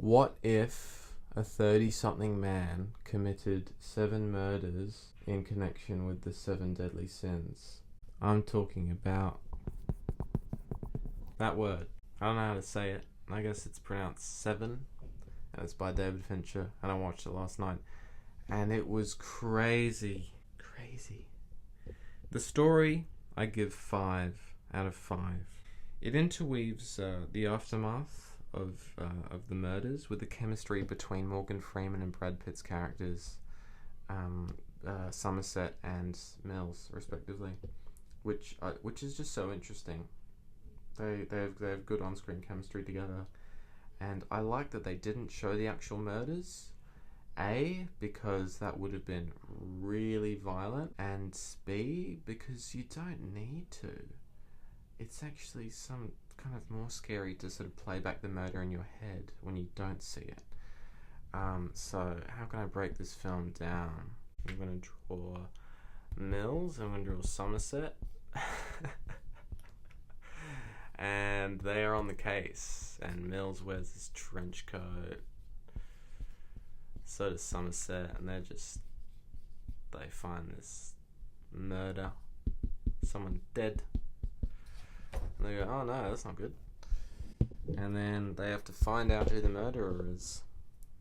What if a 30-something man committed 7 murders in connection with the 7 deadly sins? I'm talking about that word. I don't know how to say it. I guess it's pronounced Seven, and it's by David Fincher, and I watched it last night, and it was crazy. The story, I give 5 out of 5. It interweaves the aftermath of the murders with the chemistry between Morgan Freeman and Brad Pitt's characters, Somerset and Mills, respectively, which is just so interesting. They have good on-screen chemistry together, and I like that they didn't show the actual murders. A, because that would have been really violent, and B, because you don't need to. It's actually some kind of more scary to sort of play back the murder in your head when you don't see it. So how can I break this film down? I'm going to draw Mills, I'm going to draw Somerset, and they are on the case, and Mills wears this trench coat, so does Somerset, and they find this murder, someone dead, and they go, oh no, that's not good. And then they have to find out who the murderer is.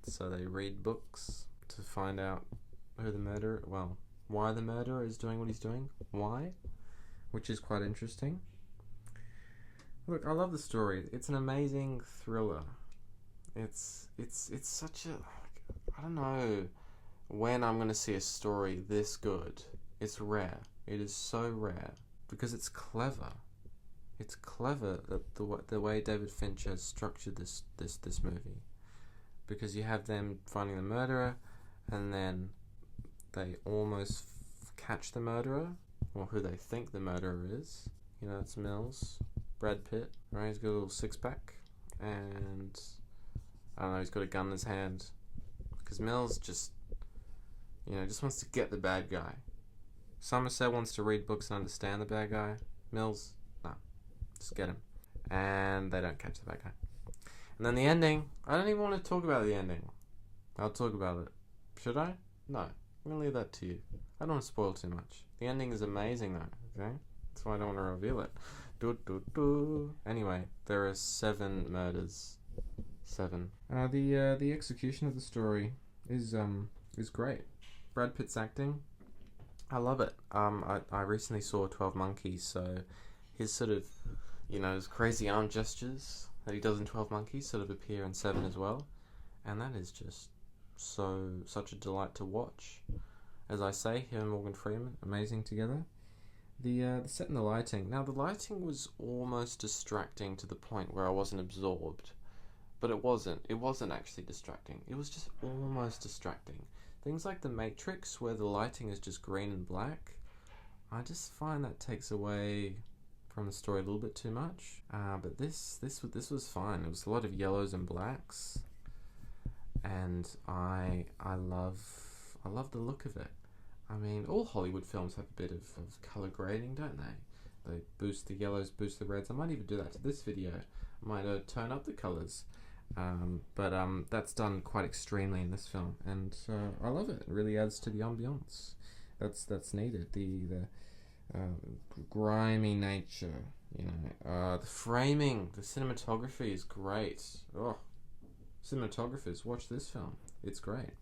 So they read books to find out why the murderer is doing what he's doing. Why? Which is quite interesting. Look, I love the story. It's an amazing thriller. It's such a... I don't know when I'm going to see a story this good. It's rare. It is so rare. Because it's clever. It's clever that the way David Fincher has structured this movie, because you have them finding the murderer, and then they almost catch the murderer, or who they think the murderer is. You know, it's Mills, Brad Pitt, right? He's got a little six-pack, and I don't know, he's got a gun in his hand, because Mills just wants to get the bad guy. Somerset wants to read books and understand the bad guy. Mills, no. Just get him. And they don't catch the bad guy. And then the ending. I don't even want to talk about the ending. I'll talk about it. Should I? No. I'm going to leave that to you. I don't want to spoil too much. The ending is amazing though. Okay? That's why I don't want to reveal it. Anyway, there are 7 murders. 7. The execution of the story is great. Brad Pitt's acting, I love it. I recently saw 12 Monkeys, so his sort of, his crazy arm gestures that he does in 12 Monkeys sort of appear in 7 as well, and that is just such a delight to watch. As I say, him and Morgan Freeman, amazing together. The set and the lighting. Now, the lighting was almost distracting to the point where I wasn't absorbed, but it wasn't. It wasn't actually distracting. It was just almost distracting. Things like The Matrix, where the lighting is just green and black, I just find that takes away from the story a little bit too much. But this was fine. It was a lot of yellows and blacks, and I love the look of it. I mean, all Hollywood films have a bit of colour grading, don't they? They boost the yellows, boost the reds. I might even do that to this video. I might turn up the colours. But that's done quite extremely in this film, and I love it. It really adds to the ambiance that's needed. The grimy nature, the framing, the cinematography is great. Oh, cinematographers, watch this film. It's great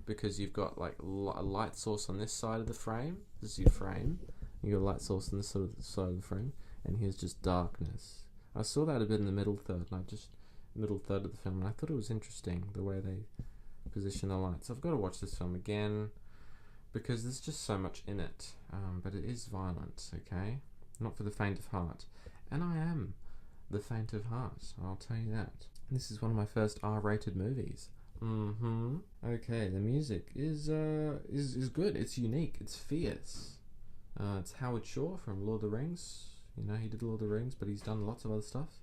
because you've got like a light source on this side of the frame. This is your frame. You got a light source on this side of the frame, and here's just darkness. I saw that a bit in the middle third of the film, and I thought it was interesting the way they position the lights. I've got to watch this film again because there's just so much in it, but it is violent, okay? Not for the faint of heart, and I am the faint of heart, I'll tell you that. This is one of my first R-rated movies. Okay, the music is good. It's unique. It's fierce. It's Howard Shore from Lord of the Rings. He did Lord of the Rings, but he's done lots of other stuff.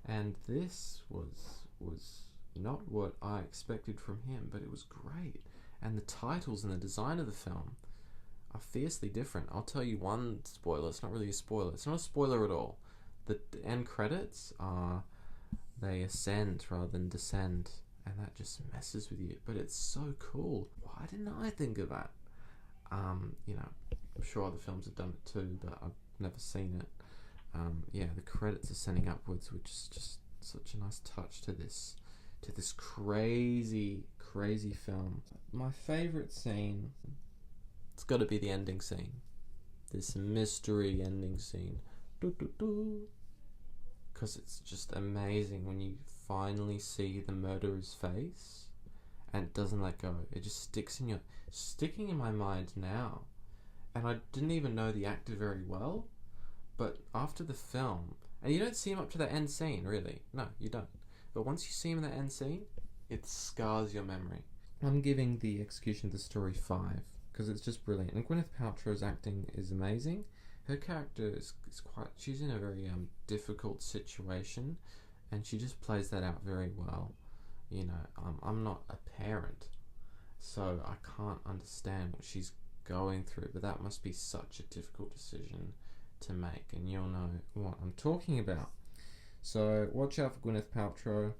And this was not what I expected from him, but it was great. And the titles and the design of the film are fiercely different. I'll tell you one spoiler. It's not really a spoiler. It's not a spoiler at all. The end credits are, they ascend rather than descend. and that just messes with you. But it's so cool. Why didn't I think of that? You know, I'm sure other films have done it too, but I've never seen it. Yeah, the credits are sending upwards, which is just such a nice touch to this crazy film. My favourite scene, it's got to be the ending scene. This mystery ending scene. Because it's just amazing when you finally see the murderer's face and it doesn't let go. It just sticking in my mind now. And I didn't even know the actor very well, but after the film, and you don't see him up to the end scene, really. No, you don't. But once you see him in the end scene, it scars your memory. I'm giving The Execution of the Story 5 because it's just brilliant. And Gwyneth Paltrow's acting is amazing. Her character is quite... She's in a very difficult situation, and she just plays that out very well. You know, I'm not a parent, so I can't understand what she's going through, but that must be such a difficult decision to make, and you'll know what I'm talking about. So watch out for Gwyneth Paltrow.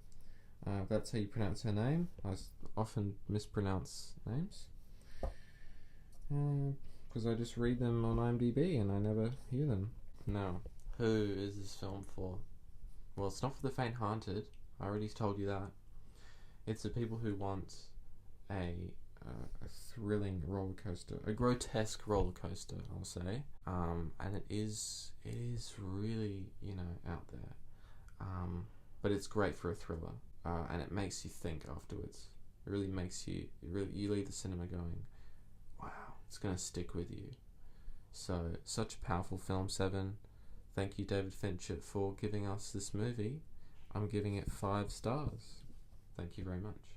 That's how you pronounce her name. I often mispronounce names because I just read them on IMDb and I never hear them. Now, who is this film for? Well, it's not for the faint-hearted. I already told you that. It's the people who want a thrilling roller coaster, a grotesque roller coaster, I'll say. And it is really, you know, out there. But it's great for a thriller, and it makes you think afterwards. It really makes you leave the cinema going, wow, it's gonna stick with you. So, such a powerful film, Seven. Thank you, David Fincher, for giving us this movie. I'm giving it 5 stars. Thank you very much.